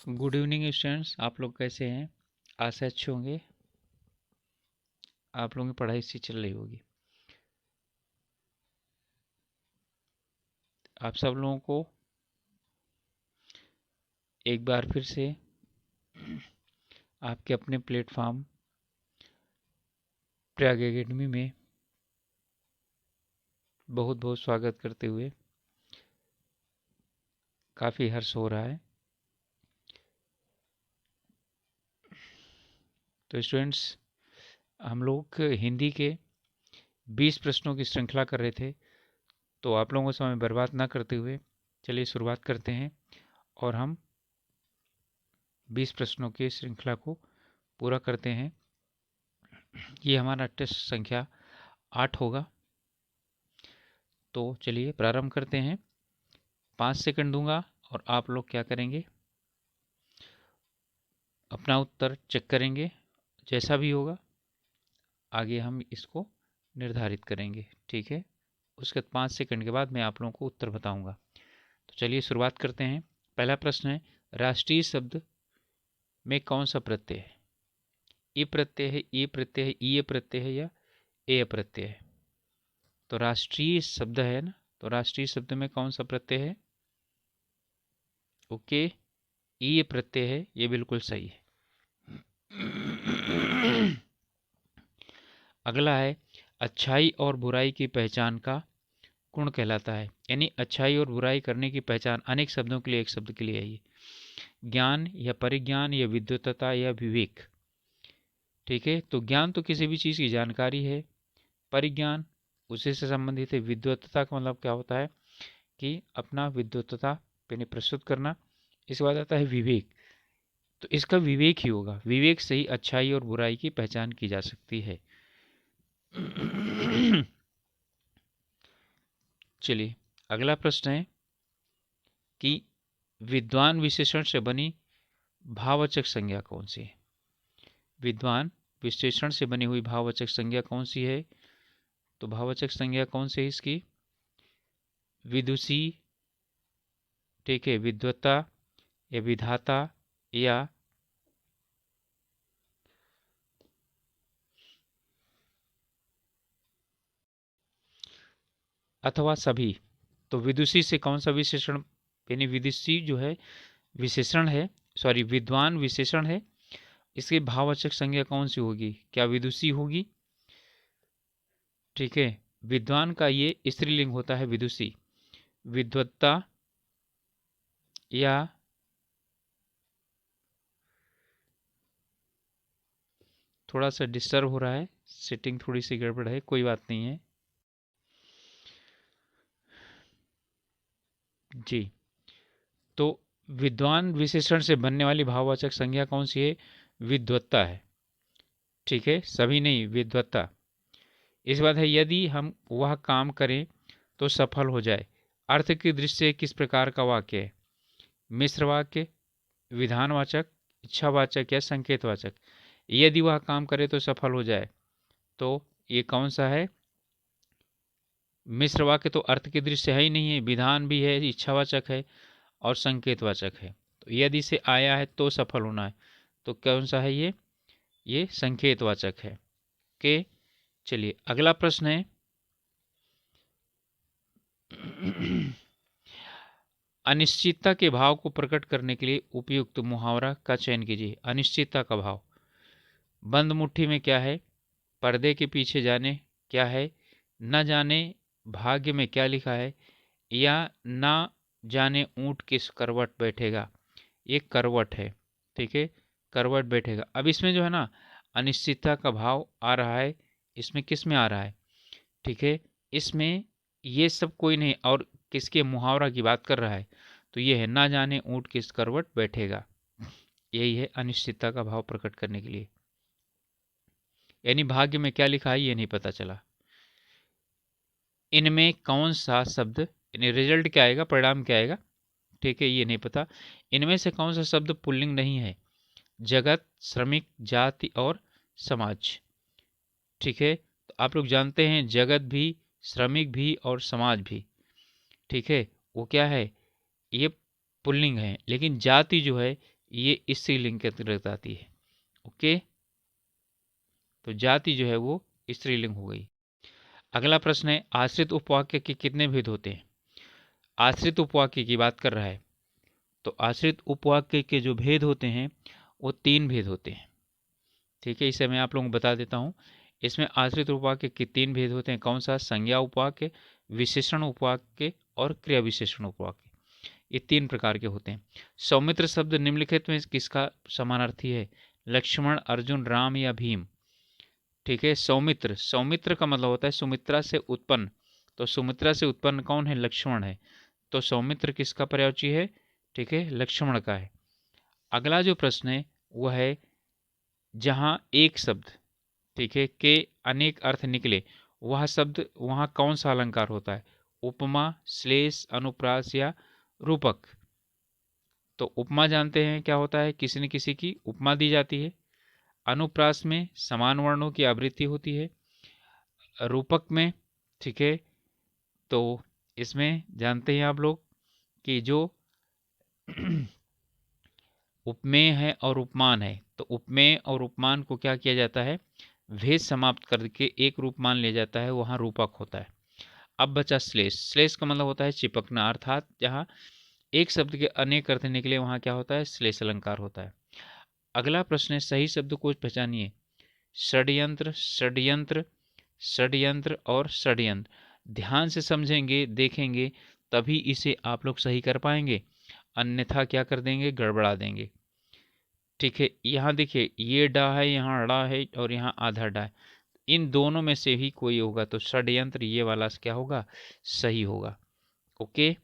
Good evening students, आप लोग कैसे हैं? आशा अच्छे होंगे। आप लोगों की पढ़ाई सी चल रही होगी। आप सब लोगों को एक बार फिर से आपके अपने प्लेटफॉर्म प्रयाग एकेडमी में बहुत बहुत स्वागत करते हुए काफ़ी हर्ष हो रहा है। तो स्टूडेंट्स, हम लोग हिंदी के 20 प्रश्नों की श्रृंखला कर रहे थे, तो आप लोगों को समय बर्बाद ना करते हुए चलिए शुरुआत करते हैं और हम 20 प्रश्नों की श्रृंखला को पूरा करते हैं। ये हमारा टेस्ट संख्या 8 होगा। तो चलिए प्रारंभ करते हैं। 5 सेकंड दूंगा और आप लोग क्या करेंगे, अपना उत्तर चेक करेंगे। जैसा भी होगा आगे हम इसको निर्धारित करेंगे, ठीक है। उसके 5 सेकंड के बाद मैं आप लोगों को उत्तर बताऊंगा। तो चलिए शुरुआत करते हैं। पहला प्रश्न है, राष्ट्रीय शब्द में कौन सा प्रत्यय है? ई प्रत्यय है, ई प्रत्यय है, ई प्रत्यय है या ए प्रत्यय है? तो राष्ट्रीय शब्द है ना, तो राष्ट्रीय शब्द में कौन सा प्रत्यय है? ओके, ई प्रत्यय है, ये बिल्कुल सही है। अगला है, अच्छाई और बुराई की पहचान का गुण कहलाता है। यानी अच्छाई और बुराई करने की पहचान अनेक शब्दों के लिए एक शब्द के लिए है ये। ज्ञान या परिज्ञान या विद्वत्ता या विवेक, ठीक है। तो ज्ञान तो किसी भी चीज़ की जानकारी है, परिज्ञान उसी से संबंधित है, विद्वत्ता का मतलब क्या होता है कि अपना विद्वत्ता यानी प्रस्तुत करना। इसके बाद आता है विवेक, तो इसका विवेक ही होगा, विवेक से ही अच्छाई और बुराई की पहचान की जा सकती है। चलिए अगला प्रश्न है कि विद्वान विशेषण से बनी भाववाचक संज्ञा कौन सी है? विद्वान विशेषण से बनी हुई भाववाचक संज्ञा कौन सी है? तो भाववाचक संज्ञा कौन सी है इसकी? विदुषी, ठीक है, विद्वता या विधाता या अथवा सभी। तो विदुषी से कौन सा विशेषण, यानी विदुषी जो है विशेषण है, सॉरी विद्वान विशेषण है, इसकी भाववाचक संज्ञा कौन सी होगी? क्या विदुषी होगी? ठीक है, विद्वान का ये स्त्रीलिंग होता है विदुषी। विद्वत्ता या थोड़ा सा डिस्टर्ब हो रहा है, सेटिंग थोड़ी सी गड़बड़ है, कोई बात नहीं है जी। तो विद्वान विशेषण से बनने वाली भाववाचक संज्ञा कौन सी है? विद्वत्ता है, ठीक है, सभी नहीं, विद्वत्ता। इस बात है, यदि हम वह काम करें तो सफल हो जाए। अर्थ की दृष्टि से किस प्रकार का वाक्य है? मिश्र वाक्य, विधानवाचक, इच्छावाचक या संकेतवाचक। यदि वह काम करे तो सफल हो जाए, तो ये कौन सा है? मिश्र वाक्य तो अर्थ की दृष्टि से है ही नहीं है, विधान भी है, इच्छावाचक है और संकेतवाचक है। तो यदि से आया है तो सफल होना है, तो कौन सा है ये संकेतवाचक है। के चलिए अगला प्रश्न है, अनिश्चितता के भाव को प्रकट करने के लिए उपयुक्त मुहावरा का चयन कीजिए। अनिश्चितता का भाव, बंद मुट्ठी में क्या है? पर्दे के पीछे जाने क्या है? न जाने भाग्य में क्या लिखा है? या ना जाने ऊंट किस करवट बैठेगा। ये करवट है, ठीक है, करवट बैठेगा। अब इसमें जो है ना, अनिश्चितता का भाव आ रहा है, इसमें किस में आ रहा है? ठीक है, इसमें ये सब कोई नहीं, और किसके मुहावरा की बात कर रहा है? तो ये है, ना जाने ऊंट किस करवट बैठेगा। यही है अनिश्चितता का भाव प्रकट करने के लिए। यानी भाग्य में क्या लिखा है ये नहीं पता चला। इनमें कौन सा शब्द, यानी रिजल्ट क्या आएगा, परिणाम क्या आएगा, ठीक है, ये नहीं पता। इनमें से कौन सा शब्द पुल्लिंग नहीं है? जगत, श्रमिक, जाति और समाज, ठीक है। तो आप लोग जानते हैं जगत भी, श्रमिक भी और समाज भी, ठीक है, वो क्या है? ये पुल्लिंग है। लेकिन जाति जो है ये स्त्रीलिंग के अंतर्गत आती है। ओके, तो जाति जो है वो स्त्रीलिंग हो गई। अगला प्रश्न है, आश्रित उपवाक्य के कितने भेद होते हैं? आश्रित उपवाक्य की बात कर रहा है, तो आश्रित उपवाक्य के जो भेद होते हैं वो 3 भेद होते हैं। ठीक है, इसे मैं आप लोगों को बता देता हूँ। इसमें आश्रित उपवाक्य के 3 भेद होते हैं। कौन सा? संज्ञा उपवाक्य, विशेषण उपवाक्य और क्रिया विशेषण उपवाक्य। ये 3 प्रकार के होते हैं। सौमित्र शब्द निम्नलिखित में किसका समानार्थी है? लक्ष्मण, अर्जुन, राम या भीम। ठीक है, सौमित्र, सौमित्र का मतलब होता है सुमित्रा से उत्पन्न। तो सुमित्रा से उत्पन्न कौन है? लक्ष्मण है। तो सौमित्र किसका पर्यायवाची है? ठीक है, लक्ष्मण का है। अगला जो प्रश्न है वह है, जहां एक शब्द, ठीक है, के अनेक अर्थ निकले, वह शब्द वहां कौन सा अलंकार होता है? उपमा, श्लेष, अनुप्रास या रूपक। तो उपमा जानते हैं क्या होता है? किसी न किसी की उपमा दी जाती है। अनुप्रास में समान वर्णों की आवृत्ति होती है। रूपक में, ठीक है, तो इसमें जानते हैं आप लोग कि जो उपमेय है और उपमान है, तो उपमेय और उपमान को क्या किया जाता है? भेद समाप्त करके एक रूप मान लिया जाता है, वहां रूपक होता है। अब बचा श्लेष। श्लेष का मतलब होता है चिपकना, अर्थात जहां एक शब्द के अनेक अर्थ निकले वहां क्या होता है? श्लेष अलंकार होता है। अगला प्रश्न है, सही शब्द को पहचानिए। षड्यंत्र, षड्यंत्र, षड्यंत्र और षड्यंत्र। ध्यान से समझेंगे, देखेंगे, तभी इसे आप लोग सही कर पाएंगे, अन्यथा क्या कर देंगे? गड़बड़ा देंगे। ठीक है, यहाँ देखिए, ये डा है, यहाँ ड़ा है और यहाँ आधा डा है। इन दोनों में से ही कोई होगा, तो षड्यंत्र ये वाला क्या होगा? सही होगा। ओके,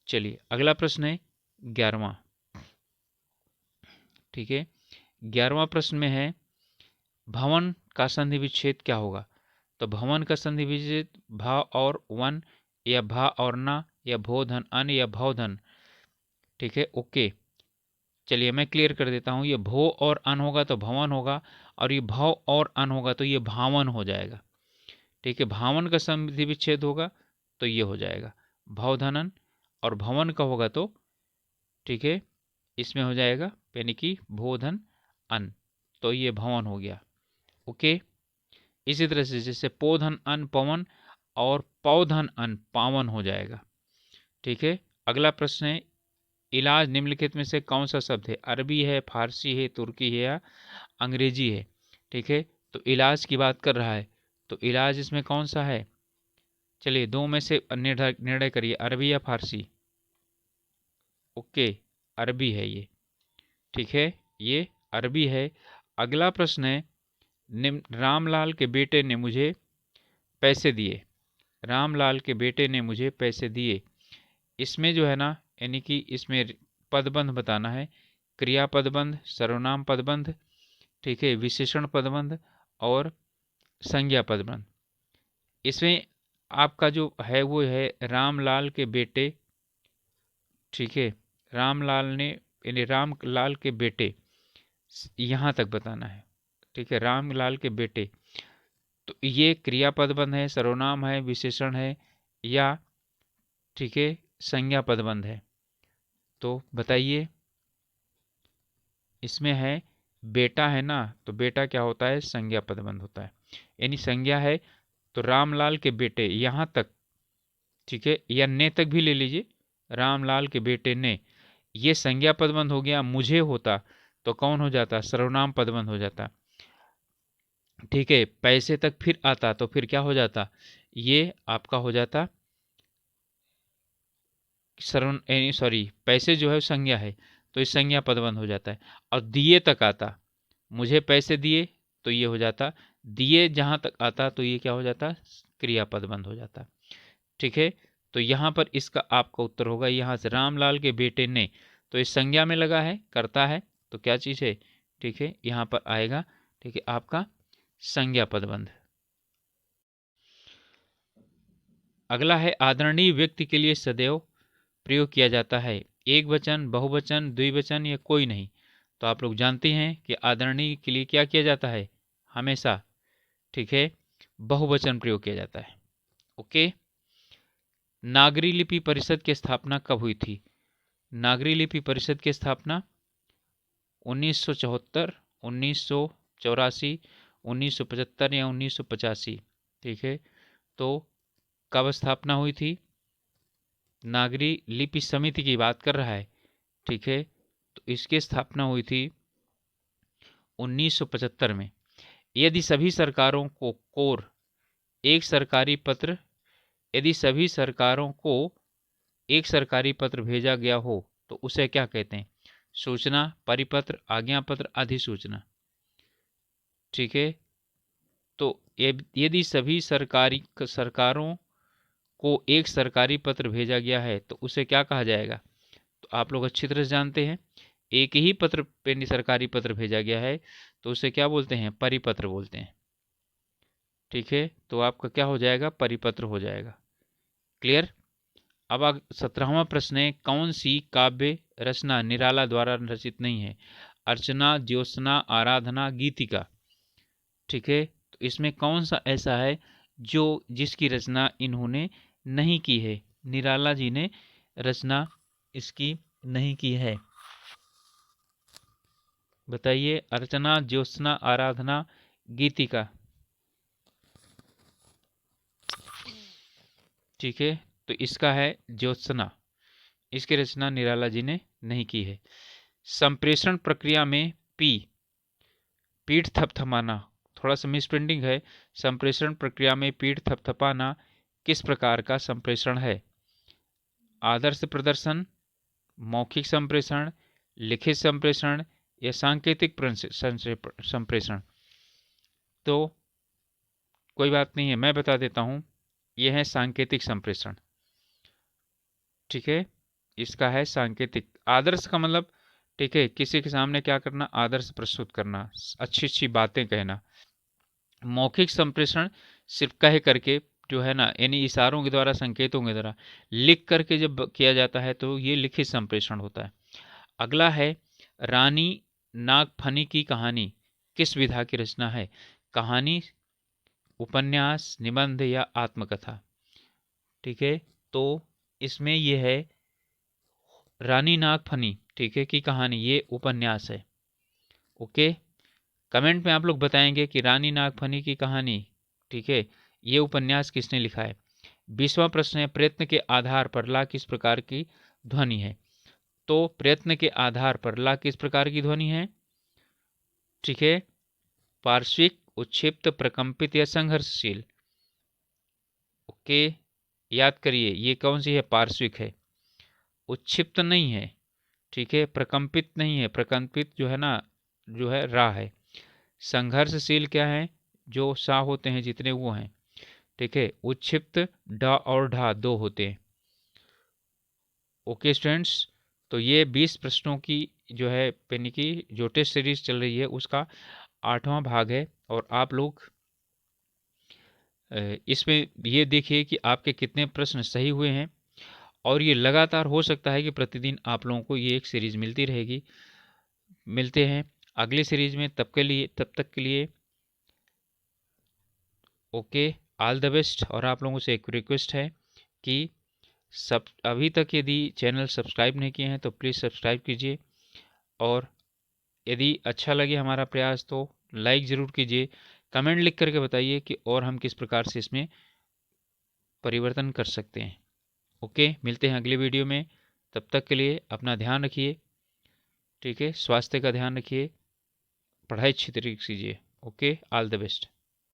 चलिए अगला प्रश्न है 11वां। ठीक है, 11वां प्रश्न में है, भवन का संधि विच्छेद क्या होगा? तो भवन का संधि विच्छेद भा और वन, या भा और ना, या भो धन अन, या भव धन। ठीक है, ओके, चलिए मैं क्लियर कर देता हूँ। ये भो और अन होगा तो भवन होगा, और ये भव और अन होगा तो ये भावन हो जाएगा। ठीक है, भावन का संधि विच्छेद होगा तो ये हो जाएगा भव धनन, और भवन का होगा तो, ठीक है, इसमें हो जाएगा यानी कि भोधन अन, तो ये भवन हो गया। ओके, इसी तरह से जैसे पोधन अन पवन और पौधन अन पावन हो जाएगा। ठीक है, अगला प्रश्न है, इलाज निम्नलिखित में से कौन सा शब्द है? अरबी है, फारसी है, तुर्की है या अंग्रेजी है? ठीक है, तो इलाज की बात कर रहा है, तो इलाज इसमें कौन सा है? चलिए दो में से निर्णय करिए, अरबी या फारसी। ओके, अरबी है ये। ठीक है, ये अरबी है। अगला प्रश्न है, रामलाल के बेटे ने मुझे पैसे दिए। रामलाल के बेटे ने मुझे पैसे दिए। इसमें जो है ना, यानी कि इसमें पदबंध बताना है। क्रिया पदबंध, सर्वनाम पदबंध, ठीक है, विशेषण पदबंध और संज्ञा पदबंध। इसमें आपका जो है वो है रामलाल के बेटे। ठीक है, रामलाल ने, यानी रामलाल के बेटे, यहां तक बताना है। ठीक है, रामलाल के बेटे, तो ये क्रिया पदबंध है, सर्वनाम है, विशेषण है, या ठीक है संज्ञा पदबंध है? तो बताइए। इसमें है बेटा है ना, तो बेटा क्या होता है? संज्ञा पदबंध होता है। यानी संज्ञा है तो रामलाल के बेटे यहां तक, ठीक है, या ने तक भी ले लीजिए, रामलाल के बेटे ने, ये संज्ञा पदबंध हो गया। मुझे होता तो कौन हो जाता? सर्वनाम पदबंध हो जाता। ठीक है, पैसे तक फिर आता तो फिर क्या हो जाता? ये आपका हो जाता सर्वन, सॉरी, पैसे जो है संज्ञा है तो इस संज्ञा पदबंध हो जाता है। और दिए तक आता, मुझे पैसे दिए, तो ये हो जाता दिए, जहां तक आता तो ये क्या हो जाता? क्रिया पदबंध हो जाता। ठीक है, तो यहां पर इसका आपका उत्तर होगा, यहां से रामलाल के बेटे ने, तो इस संज्ञा में लगा है, करता है, तो क्या चीज है? ठीक है, यहां पर आएगा, ठीक है, आपका संज्ञा पदबंध। अगला है, आदरणीय व्यक्ति के लिए सदैव प्रयोग किया जाता है एक वचन, बहुवचन, द्विवचन या कोई नहीं। तो आप लोग जानते हैं कि आदरणीय के लिए क्या किया जाता है? हमेशा, ठीक है, बहुवचन प्रयोग किया जाता है। ओके, नागरी लिपि परिषद की स्थापना कब हुई थी? नागरी लिपि परिषद की स्थापना 1974, 1984, 1975 या 1985। ठीक है, तो कब स्थापना हुई थी? नागरी लिपि समिति की बात कर रहा है। ठीक है, तो इसकी स्थापना हुई थी 1975 में। यदि सभी सरकारों को कोर एक सरकारी पत्र यदि सभी सरकारों को एक सरकारी पत्र भेजा गया हो तो उसे क्या कहते हैं? सूचना, परिपत्र, आज्ञा पत्र, अधिसूचना। ठीक है, तो यदि सभी सरकारों को एक सरकारी पत्र भेजा गया है तो उसे क्या कहा जाएगा? तो आप लोग अच्छी तरह से जानते हैं, एक ही पत्र पे सरकारी पत्र भेजा गया है तो उसे क्या बोलते हैं? परिपत्र बोलते हैं। ठीक है, तो आपका क्या हो जाएगा? परिपत्र हो जाएगा। क्लियर? अब 17वां प्रश्न है, कौन सी काव्य रचना निराला द्वारा रचित नहीं है? अर्चना, ज्योत्सना, आराधना, गीतिका। ठीक है, तो इसमें कौन सा ऐसा है जो जिसकी रचना इन्होंने नहीं की है? निराला जी ने रचना इसकी नहीं की है। बताइए, अर्चना, ज्योत्सना, आराधना, गीतिका। ठीक है, तो इसका है ज्योत्सना। इसकी रचना निराला जी ने नहीं की है। संप्रेषण प्रक्रिया में पीठ थपथपाना, थोड़ा सा मिसप्रिंटिंग है। संप्रेषण प्रक्रिया में पीठ थपथपाना किस प्रकार का संप्रेषण है? आदर्श प्रदर्शन, मौखिक संप्रेषण, लिखित संप्रेषण या सांकेतिक संप्रेषण? तो कोई बात नहीं है, मैं बता देता हूं, यह है सांकेतिक संप्रेषण। ठीक है, इसका है सांकेतिक। आदर्श का मतलब, ठीक है, किसी के सामने क्या करना? आदर्श प्रस्तुत करना, अच्छी अच्छी बातें कहना। मौखिक संप्रेषण सिर्फ कह करके जो है ना, यानी इशारों के द्वारा, संकेतों के द्वारा लिख करके जब किया जाता है तो ये लिखित संप्रेषण होता है। अगला है, रानी नागफनी की कहानी किस विधा की रचना है? कहानी, उपन्यास, निबंध या आत्मकथा? ठीक है, तो इसमें यह है रानी नागफनी, ठीक है, की कहानी, ये उपन्यास है। ओके, कमेंट में आप लोग बताएंगे कि रानी नागफनी की कहानी, ठीक है, ये उपन्यास किसने लिखा है। 20वां प्रश्न है, प्रयत्न के आधार पर ला किस प्रकार की ध्वनि है? तो प्रयत्न के आधार पर ला किस प्रकार की ध्वनि है? ठीक है, पार्श्विक, उच्छिप्त, प्रकंपित या संघर्षशील? ओके, याद करिए, ये कौन सी है? पार्श्विक है। उच्छिप्त नहीं है, ठीक है, प्रकंपित नहीं है, प्रकंपित जो है ना, जो है रा है। संघर्षशील क्या है? जो सा होते हैं जितने वो हैं। ठीक है, उच्छिप्त डा और ढा दो होते हैं। ओके स्टूडेंट्स, तो ये 20 प्रश्नों की जो है पेनी की जो टेस्ट सीरीज चल रही है उसका 8वां भाग है। और आप लोग इसमें ये देखिए कि आपके कितने प्रश्न सही हुए हैं, और ये लगातार हो सकता है कि प्रतिदिन आप लोगों को ये एक सीरीज मिलती रहेगी। मिलते हैं अगली सीरीज में, तब तक के लिए ओके, ऑल द बेस्ट। और आप लोगों से एक रिक्वेस्ट है कि सब अभी तक यदि चैनल सब्सक्राइब नहीं किए हैं तो प्लीज़ सब्सक्राइब कीजिए, और यदि अच्छा लगे हमारा प्रयास तो लाइक ज़रूर कीजिए। कमेंट लिख करके बताइए कि और हम किस प्रकार से इसमें परिवर्तन कर सकते हैं। ओके, मिलते हैं अगले वीडियो में। तब तक के लिए अपना ध्यान रखिए। ठीक है, स्वास्थ्य का ध्यान रखिए, पढ़ाई अच्छी तरीके से कीजिए। Okay, all the best.